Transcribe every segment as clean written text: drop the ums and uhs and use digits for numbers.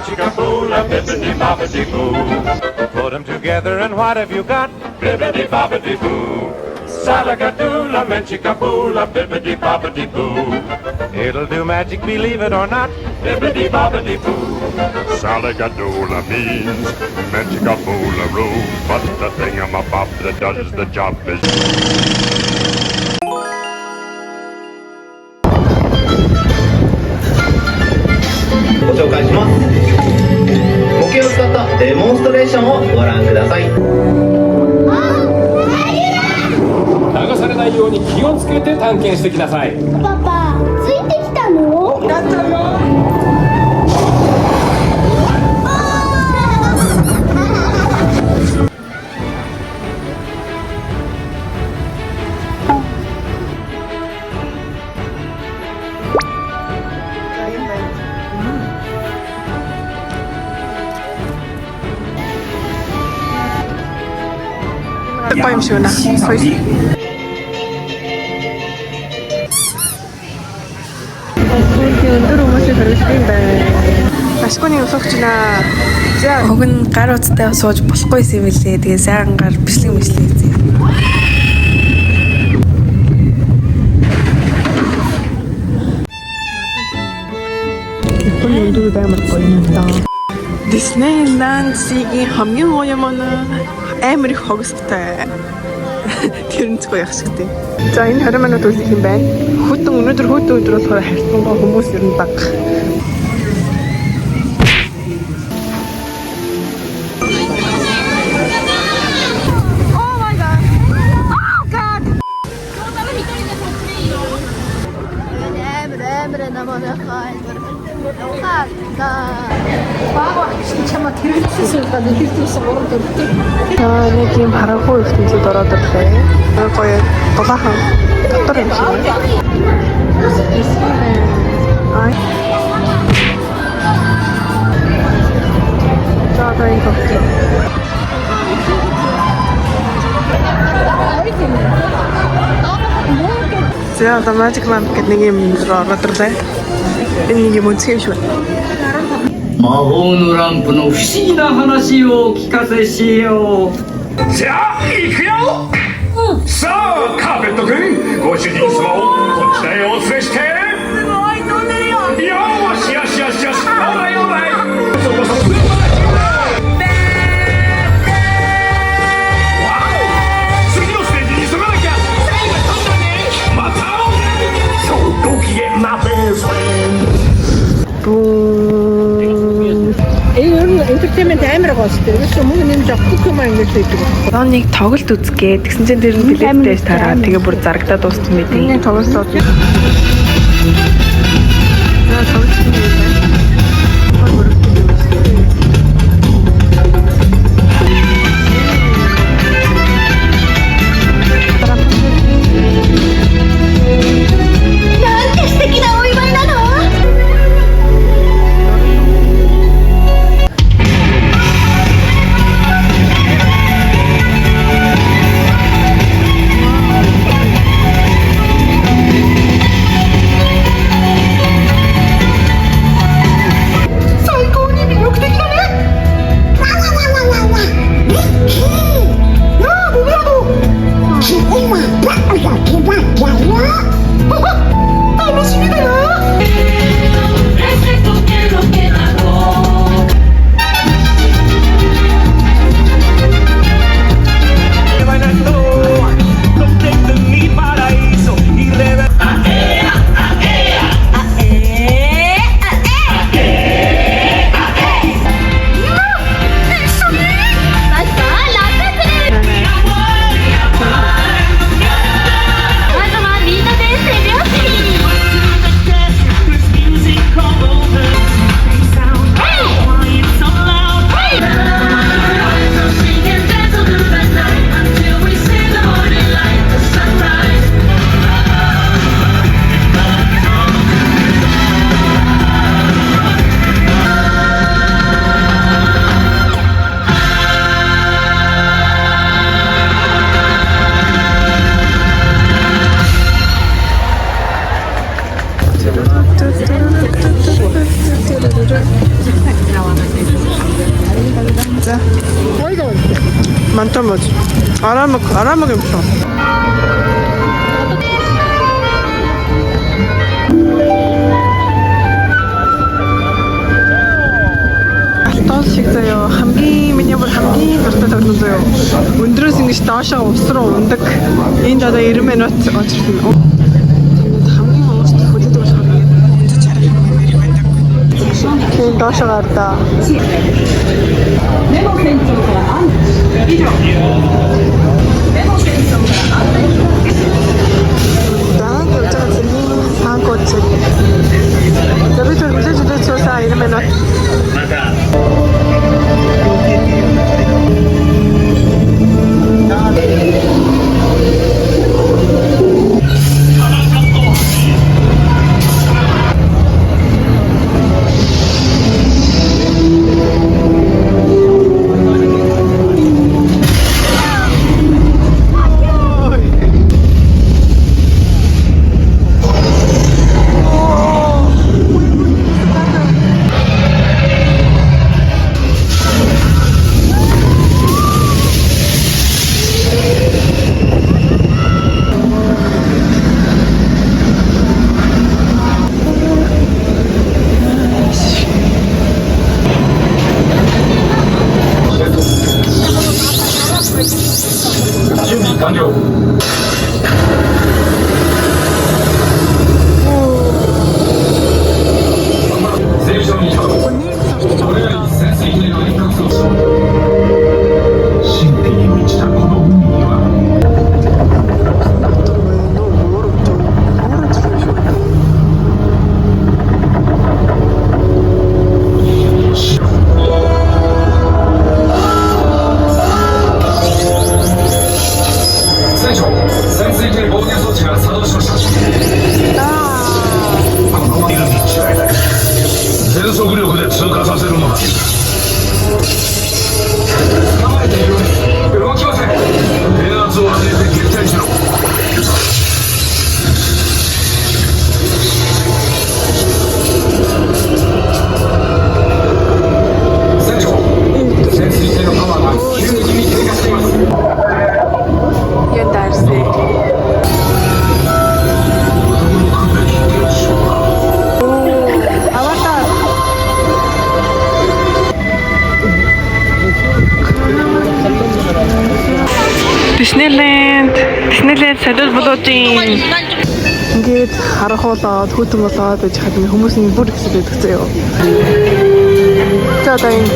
Magic-a-boola, bibbidi-bobbidi-boo. Put them together and what have you got? Bibbidi-bobbidi-boo. Salagadoola, magic-a-boola, bibbidi-bobbidi-boo. It'll do magic, believe it or not. Bibbidi-bobbidi-boo. Salagadoola means magic-a-boola-roo. But the thingamabob that does the job is... ご紹介します。模型を使ったデモンストレーションをご覧ください。流されないように気をつけて探検してきなさい。パパ、ついてきたの？だったよ。Поймшуна. өндөр хүмүүсийг хэрэглэх юм байна. Ашгүйний усгчна. За уг нь гар утастай сууж болохгүй юм билээ. Тэгээ сайхан гар бичлэг хийзээ. Японы өндөр баймар гоё юм даа. Disneyland-ийн хамгийн гоё юм амар их хогстой. Тэрнцгүй яах шиг тий. За энэ 20 минут үлдэх юм байна. Өнөөдөр хөтөн өдөр болохоор хайрцангуй хүмүүс ер нь бага. Нэг юм харахгүй ертөнцид ороод ирлээ. Гоё дулаахан дотор юм шиг. Ай. Жаатай гоо. За одоо Magic Land гэдэг нэг юм ороод ирлээ. Энэ нэг юм үзэх юм шүү. 魔法のランプの不思議な話をお聞かせしよう。じゃあ行くよ、さあカーペット君、ご主人様をこちらへお連れして。すごい飛んでるよ。よしよしよしよし、オーライオーライ。そこそこ次のステージに急がなきゃ。最後飛んだね。また会おうね。そうご機嫌なベースフレンド。 Entertainment амар гоё шүү дээ. Өсөө мөн юм жогтгүй юм ингэж хийдэг. Лоныг тоглолт үзгээ. Тэгсэн чинь тэр нь билеттэй тараа. Тэгээ бүр зарагдаад дууссан мэт. Энэ тоглолт сууж. За тоглолт юм байна. Арамаг юм шүү. Алтан шиг заяа хамгийн дуртай тоглоом заяа. Өндрөөс ингэж доошоо ус руу ундаг. Энд одоо 90 минут очирсан. Хамгийн монголч хөдөлгөөн болохоор өндөр чарах юм байдаг. Тэгээд доошоо гардаа. Disneyland солиод болоодын ингээд харахуулаад хөтөн болоод байж хад хүмүүс нь бүр ихсэж байдаг заяа. За одоо энэ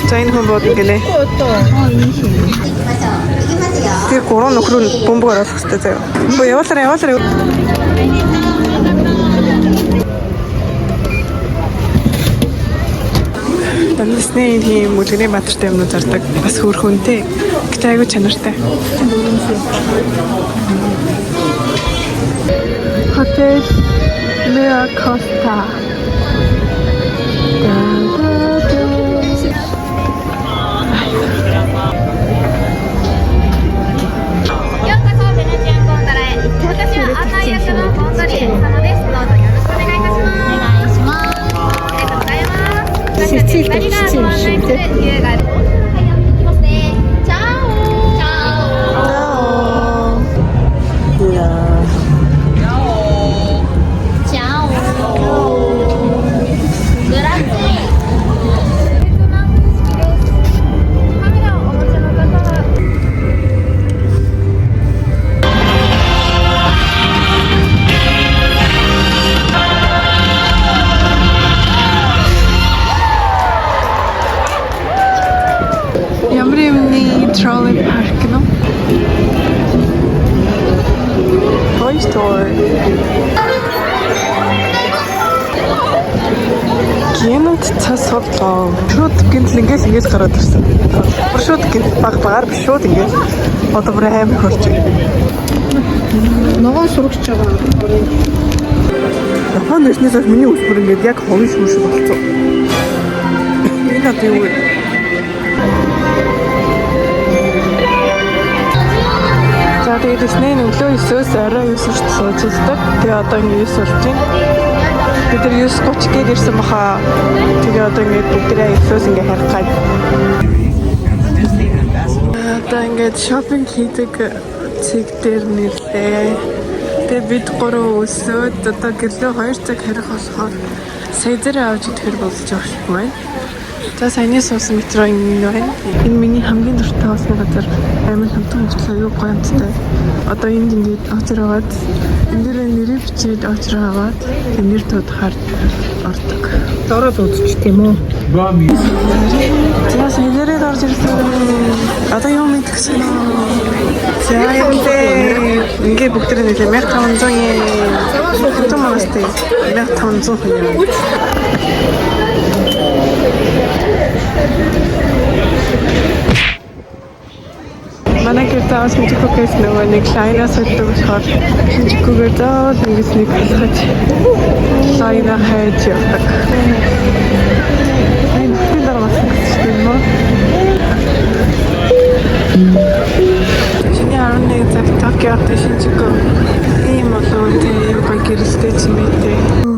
За энэ хүн бод гэлээ. Тэр гурван нөхрөө бөмбөг оруулах хэрэгтэй заяа. Бөө яваалаа. Данснээ тийм үлгэрийн баатартай юмнууд зардаг. Бас хөөрхөнтэй. Гэтэ айгүй чанартай. Хотел Меа Коста. Trolley park, no? Toy Story. Кинонд цас судлаа. Шууд гинтл ингээс гараад ирсэн. Шууд гинт багаар биш шууд ингээс. Одоо бүр амар хурж. Ногоон сурагч байгаа. Япон нэснээс миний үс бүр ингээд яг ховын шүү шиг болцсон. Энэ одоо юу вэ? За тэгээд Disney өглөө 9-өөс орой 9-т суулцдаг. Тэгээ одоо ингээд 9 болж байна. Бид нар 9:30 гээд ирсэн баха. Тэгээ одоо ингээд бүгдээ 9-өөс ингээд харах гад. Одоо ингээд шопинг хийдэг цэг дээр нэрлээ. Тэгээ бид 3 өсөөд одоо гэрлөө 2 цаг харих болохоор сая зэрэг авч идэх болж байгаа юм байна. За саяны суусан метро энэ байна. Энэ миний хамгийн дуртай болсон газар амар хамтан мөртлөө аюу гоё амттай. Одоо энд ингээд очир аваад энэ дээр нэрийг бичээд очир аваад нэр дуудахаар ордог. Дороод үзчих тийм үү? За саянарыг орж ирсэн. Одоо юу мэдчихсэн бэ? За ингээд бүгд нэлээ 1500 yen. Хэдэн манастай 1500 yen. Манай гэртээс мэдхүйгээс нөгөө нэг лайнаас өгдөг болохоор шинжихгүйгээр заавал ингэж нэг хасгаж лайнаа хайж явдаг. Энэ дараас гэсэн юм уу? Чиний 11 цаг Токиод шинжихгүй ийм болов тий юу гэрэлтэй ч юм ээ.